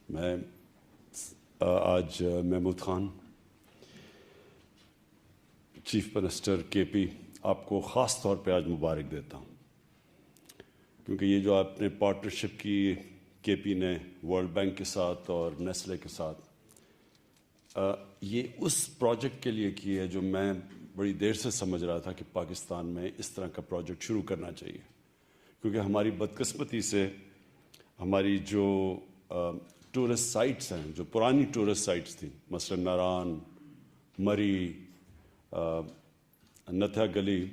میں آج Mahmood Khan chief minister کے پی آپ کو خاص طور پہ آج مبارک دیتا ہوں، کیونکہ یہ جو آپ نے پارٹنرشپ کی کے پی نے ورلڈ بینک کے ساتھ اور نیسلے کے ساتھ، یہ اس پروجیکٹ کے لیے کی ہے جو میں بڑی دیر سے سمجھ رہا تھا کہ پاکستان میں اس طرح کا پروجیکٹ شروع کرنا چاہیے، کیونکہ ہماری بدقسمتی سے ہماری جو ٹورسٹ سائٹس ہیں، جو پرانی ٹورسٹ سائٹس تھیں، مثلا ناران، مری، نتھیا گلی،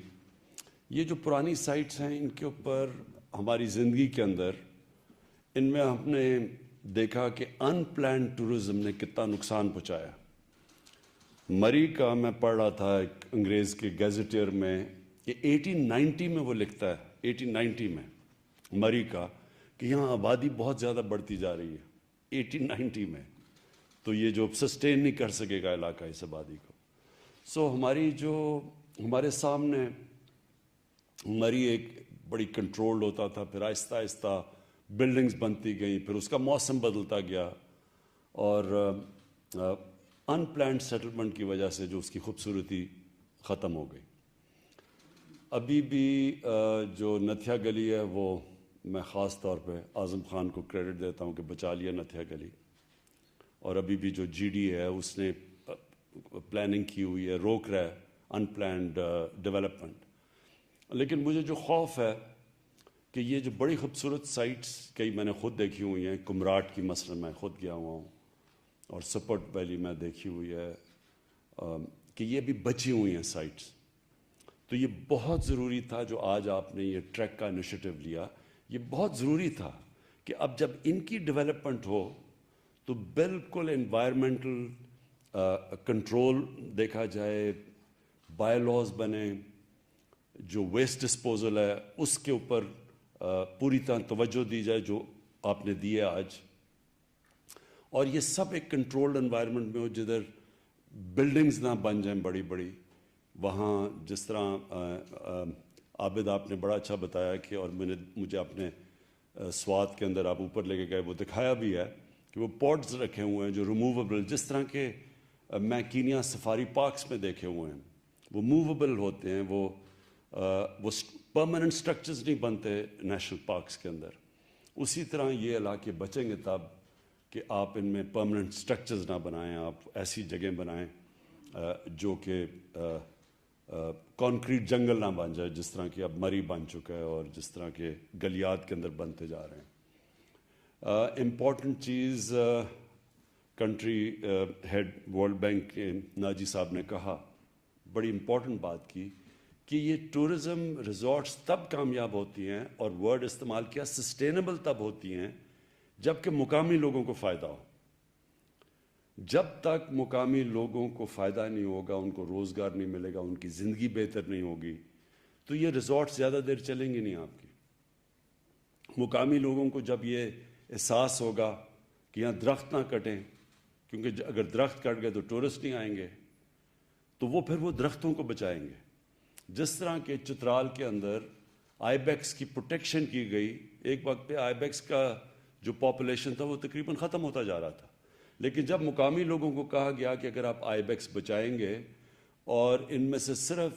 یہ جو پرانی سائٹس ہیں ان کے اوپر ہماری زندگی کے اندر ان میں ہم نے دیکھا کہ ان پلانڈ ٹورزم نے کتنا نقصان پہنچایا۔ مری کا میں پڑھ رہا تھا ایک انگریز کے گیزیٹیئر میں کہ 1890 میں وہ لکھتا ہے، 1890 میں مری کا، کہ یہاں آبادی بہت زیادہ بڑھتی جا رہی ہے 1890 میں، تو یہ جو سسٹین نہیں کر سکے گا علاقہ اس آبادی کو۔ سو ہماری جو ہمارے سامنے مری ایک بڑی کنٹرولڈ ہوتا تھا، پھر آہستہ آہستہ بلڈنگز بنتی گئیں، پھر اس کا موسم بدلتا گیا، اور ان پلانڈ سیٹلمنٹ کی وجہ سے جو اس کی خوبصورتی ختم ہو گئی۔ ابھی بھی جو نتھیا گلی ہے وہ میں خاص طور پہ اعظم خان کو کریڈٹ دیتا ہوں کہ بچا لیا نتھیا گلی، اور ابھی بھی جو جی ڈی ہے اس نے پلاننگ کی ہوئی ہے، روک رہا ہے ان پلانڈ ڈیولپمنٹ۔ لیکن مجھے جو خوف ہے کہ یہ جو بڑی خوبصورت سائٹس کئی میں نے خود دیکھی ہوئی ہیں، کمراٹ کی مثلا میں خود گیا ہوا ہوں، اور سپورٹ ویلی میں دیکھی ہوئی ہے، کہ یہ بھی بچی ہوئی ہیں سائٹس۔ تو یہ بہت ضروری تھا جو آج آپ نے یہ ٹریک کا انیشیٹو لیا، یہ بہت ضروری تھا کہ اب جب ان کی ڈیولپمنٹ ہو تو بالکل انوائرمنٹل کنٹرول دیکھا جائے، بائی لاز بنے، جو ویسٹ ڈسپوزل ہے اس کے اوپر پوری طرح توجہ دی جائے جو آپ نے دی ہے آج، اور یہ سب ایک کنٹرولڈ انوائرمنٹ میں ہو جدھر بلڈنگز نہ بن جائیں بڑی بڑی۔ وہاں جس طرح عابد آپ نے بڑا اچھا بتایا کہ، اور مجھے اپنے سوات کے اندر آپ اوپر لے کے گئے، وہ دکھایا بھی ہے کہ وہ پوٹس رکھے ہوئے ہیں جو ریموویبل، جس طرح کے میں کینیا سفاری پارکس میں دیکھے ہوئے ہیں، وہ موویبل ہوتے ہیں، وہ پرماننٹ سٹرکچرز نہیں بنتے نیشنل پارکس کے اندر۔ اسی طرح یہ علاقے بچیں گے تب کہ آپ ان میں پرماننٹ سٹرکچرز نہ بنائیں، آپ ایسی جگہیں بنائیں جو کہ کانکریٹ جنگل نہ بن جائے، جس طرح کہ اب مری بن چکا ہے اور جس طرح کے گلیات کے اندر بنتے جا رہے ہیں۔ امپورٹنٹ چیز کنٹری ہیڈ ورلڈ بینک کے ناجی صاحب نے کہا، بڑی امپورٹنٹ بات کی کہ یہ ٹورزم ریزورٹس تب کامیاب ہوتی ہیں، اور ورڈ استعمال کیا، سسٹینیبل تب ہوتی ہیں جب کہ مقامی لوگوں کو فائدہ ہو۔ جب تک مقامی لوگوں کو فائدہ نہیں ہوگا، ان کو روزگار نہیں ملے گا، ان کی زندگی بہتر نہیں ہوگی، تو یہ ریزورٹ زیادہ دیر چلیں گے نہیں آپ کی۔ مقامی لوگوں کو جب یہ احساس ہوگا کہ یہاں درخت نہ کٹیں، کیونکہ اگر درخت کٹ گئے تو ٹورسٹ نہیں آئیں گے، تو وہ پھر وہ درختوں کو بچائیں گے۔ جس طرح کہ چترال کے اندر آئی بیکس کی پروٹیکشن کی گئی، ایک وقت پہ آئی بیکس کا جو پاپولیشن تھا وہ تقریباً ختم ہوتا جا رہا تھا، لیکن جب مقامی لوگوں کو کہا گیا کہ اگر آپ آئی بیکس بچائیں گے اور ان میں سے صرف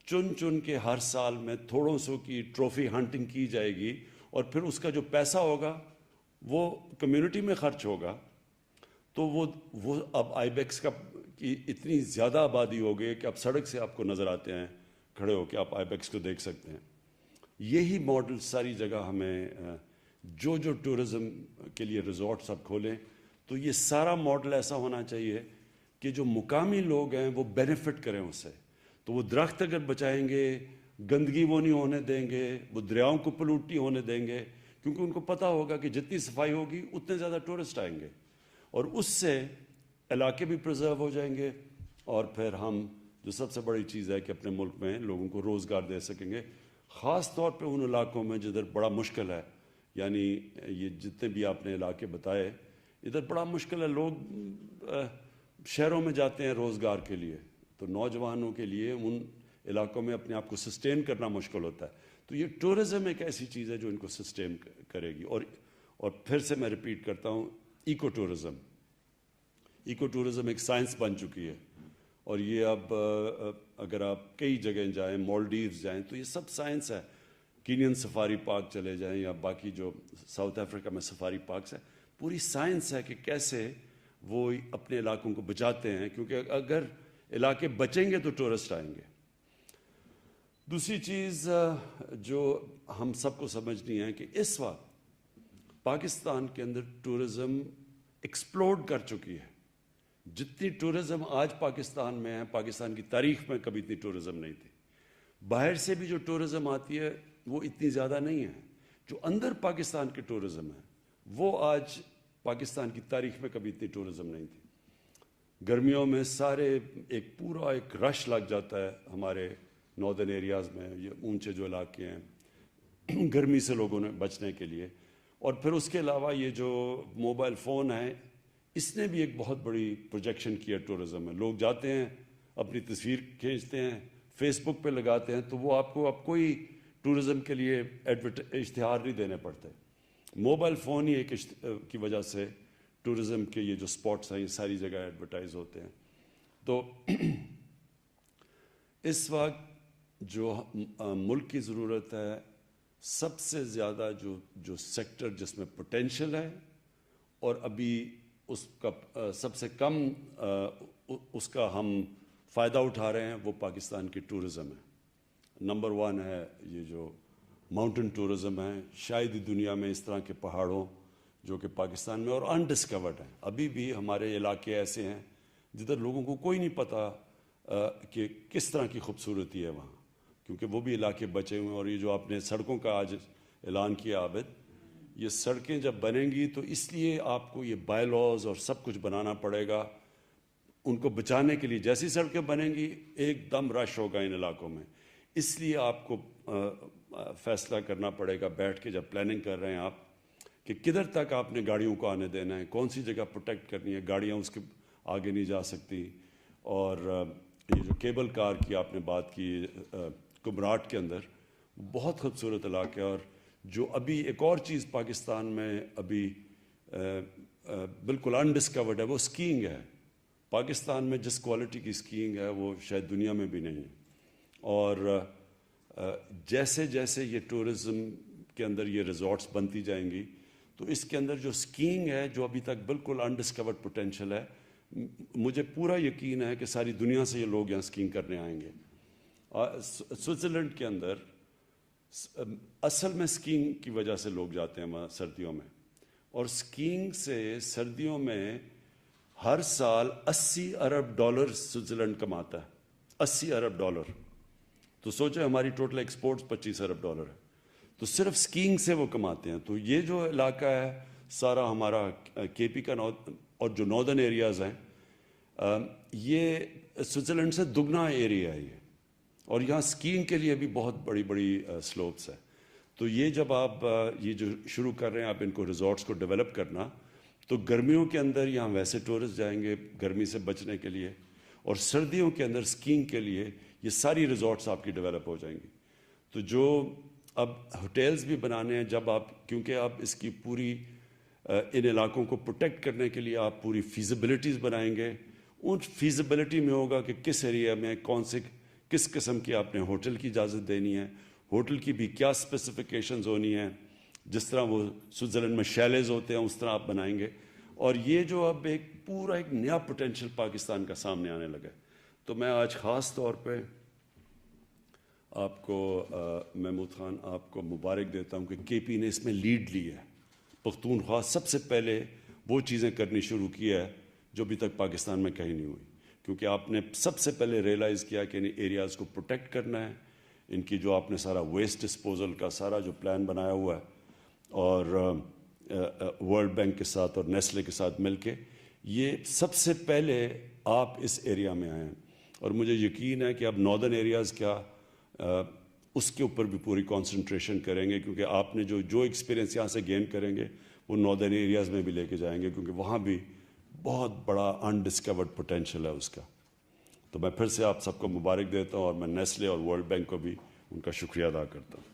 چن چن کے ہر سال میں تھوڑوں سو کی ٹرافی ہنٹنگ کی جائے گی، اور پھر اس کا جو پیسہ ہوگا وہ کمیونٹی میں خرچ ہوگا، تو وہ اب آئی بیکس کی اتنی زیادہ آبادی ہو گئی کہ اب سڑک سے آپ کو نظر آتے ہیں کھڑے ہو کے، آپ آئی بیکس کو دیکھ سکتے ہیں۔ یہی ماڈل ساری جگہ ہمیں جو ٹورزم کے لیے ریزورٹس اب کھولیں، تو یہ سارا ماڈل ایسا ہونا چاہیے کہ جو مقامی لوگ ہیں وہ بینیفٹ کریں اس سے۔ تو وہ درخت اگر بچائیں گے، گندگی وہ نہیں ہونے دیں گے، وہ دریاؤں کو پلوٹ نہیں ہونے دیں گے، کیونکہ ان کو پتہ ہوگا کہ جتنی صفائی ہوگی اتنے زیادہ ٹورسٹ آئیں گے، اور اس سے علاقے بھی پرزرو ہو جائیں گے، اور پھر ہم جو سب سے بڑی چیز ہے کہ اپنے ملک میں لوگوں کو روزگار دے سکیں گے، خاص طور پہ ان علاقوں میں جدھر بڑا مشکل ہے۔ یعنی یہ جتنے بھی آپ نے علاقے بتائے، ادھر بڑا مشکل ہے، لوگ شہروں میں جاتے ہیں روزگار کے لیے، تو نوجوانوں کے لیے ان علاقوں میں اپنے آپ کو سسٹین کرنا مشکل ہوتا ہے۔ تو یہ ٹورزم ایک ایسی چیز ہے جو ان کو سسٹین کرے گی، اور پھر سے میں ریپیٹ کرتا ہوں، इको टूरिज़म एक साइंस बन चुकी है, और ये अब अगर आप कई जगह जाएं, मालदीव्स जाएं, तो ये सब साइंस है। कीनियन सफारी पार्क चले जाएं या बाकी जो साउथ अफ्रीका में सफारी पार्क्स है, पूरी साइंस है कि कैसे वो अपने इलाकों को बचाते हैं, क्योंकि अगर इलाके बचेंगे तो टूरिस्ट आएंगे। दूसरी चीज़ जो हम सबको समझनी है कि इस वक्त पाकिस्तान के अंदर टूरिज़म एक्सप्लोड कर चुकी है। जितनी टूरिज़म आज पाकिस्तान में है, पाकिस्तान की तारीख में कभी इतनी टूरिज़म नहीं थी। बाहर से भी जो टूरिज़म आती है वो इतनी ज़्यादा नहीं है। जो अंदर पाकिस्तान की टूरिज़म है वो आज पाकिस्तान की तारीख में कभी इतनी टूरिज़म नहीं थी। गर्मियों में सारे एक रश लग जाता है हमारे नॉर्दर्न एरियाज़ में, ये ऊंचे जो इलाके हैं गर्मी से लोगों ने बचने के लिए। और फिर उसके अलावा ये जो मोबाइल फ़ोन है, इसने भी एक बहुत बड़ी प्रोजेक्शन किया टूरिज़म में। लोग जाते हैं, अपनी तस्वीर खींचते हैं, फेसबुक पे लगाते हैं, तो वो आपको अब कोई टूरिज़म के लिए इश्तिहार नहीं देने पड़ते। मोबाइल फ़ोन ही एक की वजह से टूरिज़म के ये जो स्पॉट्स हैं ये सारी जगह एडवर्टाइज होते हैं। तो इस वक्त जो मुल्क की ज़रूरत है, सबसे ज़्यादा जो सेक्टर जिसमें पोटेंशियल है और अभी उसका सबसे कम उसका हम फ़ायदा उठा रहे हैं, वो पाकिस्तान की टूरिज़म है। नंबर 1 है ये जो माउंटेन टूरिज़म है। शायद ही दुनिया में इस तरह के पहाड़ों जो कि पाकिस्तान में और अनडिस्कवर्ड हैं। अभी भी हमारे इलाके ऐसे हैं जिधर लोगों को कोई नहीं पता कि किस तरह की खूबसूरती है वहाँ, क्योंकि वो भी इलाके बचे हुए हैं। और ये जो आपने सड़कों का आज ऐलान किया आबिद, ये सड़कें जब बनेंगी तो इसलिए आपको ये बायलॉज और सब कुछ बनाना पड़ेगा उनको बचाने के लिए। जैसी सड़कें बनेंगी एकदम रश होगा इन इलाकों में, इसलिए आपको फैसला करना पड़ेगा बैठ के, जब प्लानिंग कर रहे हैं आप, कि किधर तक आपने गाड़ियों को आने देना है, कौन सी जगह प्रोटेक्ट करनी है, गाड़ियाँ उसके आगे नहीं जा सकती। और ये जो केबल कार की आपने बात की कुमराट के अंदर, बहुत खूबसूरत इलाका है। और जो अभी एक और चीज़ पाकिस्तान में अभी बिल्कुल अनडिस्कवर्ड है, वो स्कीइंग है। पाकिस्तान में जिस क्वालिटी की स्कीइंग है वो शायद दुनिया में भी नहीं है। और जैसे जैसे ये टूरिज़म के अंदर ये रिजॉर्ट्स बनती जाएंगी, तो इसके अंदर जो स्कीइंग है, जो अभी तक बिल्कुल अनडिस्कवर्ड पोटेंशियल है, मुझे पूरा यकीन है कि सारी दुनिया से ये लोग यहाँ स्कीइंग करने आएंगे। स्विट्ज़रलैंड के अंदर असल में स्कीइंग की वजह से लोग जाते हैं वहाँ सर्दियों में, और स्कीइंग से सर्दियों में हर साल $80 अरब स्विट्ज़रलैंड कमाता है। $80 अरब। तो सोचो हमारी टोटल एक्सपोर्ट्स $25 अरब है, तो सिर्फ स्कीइंग से वो कमाते हैं। तो ये जो इलाका है सारा हमारा केपी का और जो नॉर्दर्न एरियाज़ हैं, ये स्विट्ज़रलैंड से दुगना एरिया है ये, और यहाँ स्कीइंग के लिए भी बहुत बड़ी बड़ी स्लोप्स है। तो ये जब आप ये जो शुरू कर रहे हैं आप इनको रिजॉर्ट्स को डेवलप करना, तो गर्मियों के अंदर यहाँ वैसे टूरिस्ट जाएंगे गर्मी से बचने के लिए, और सर्दियों के अंदर स्कीइंग के लिए ये सारी रिजॉर्ट्स आपकी डेवलप हो जाएंगी। तो जो अब होटल्स भी बनाने हैं, जब आप, क्योंकि आप इसकी पूरी इन इलाकों को प्रोटेक्ट करने के लिए आप पूरी फीजिबिलिटीज़ बनाएंगे। उन फीजिबिलिटी में होगा कि किस एरिया में किस किस्म की आपने होटल की इजाज़त देनी है, होटल की भी क्या स्पेसिफिकेशंस होनी है। जिस तरह वो स्विट्ज़रलैंड में शैलेज होते हैं उस तरह आप बनाएंगे। और ये जो अब एक नया पोटेंशियल पाकिस्तान का सामने आने लगा है। तो मैं आज ख़ास तौर पे आपको महमूद ख़ान आपको मुबारक देता हूँ कि केपी ने इसमें लीड ली है। पख्तूनख्वा सबसे पहले वो चीज़ें करनी शुरू की है जो अभी तक पाकिस्तान में कहीं नहीं हुई, क्योंकि आपने सबसे पहले रियलाइज़ किया कि इन एरियाज़ को प्रोटेक्ट करना है। इनकी जो आपने सारा वेस्ट डिस्पोजल का सारा जो प्लान बनाया हुआ है, और वर्ल्ड बैंक के साथ और नेस्ले के साथ मिलके, ये सबसे पहले आप इस एरिया में आए हैं। और मुझे यकीन है कि अब नॉर्दर्न एरियाज़ क्या उसके ऊपर भी पूरी कंसंट्रेशन करेंगे, क्योंकि आपने जो एक्सपीरियंस यहाँ से गेन करेंगे वो नॉर्दर्न एरियाज़ में भी लेके जाएंगे, क्योंकि वहाँ भी बहुत बड़ा अनडिस्कवर्ड पोटेंशियल है उसका। तो मैं फिर से आप सबको मुबारक देता हूँ, और मैं नेस्ले और वर्ल्ड बैंक को भी उनका शुक्रिया अदा करता हूँ।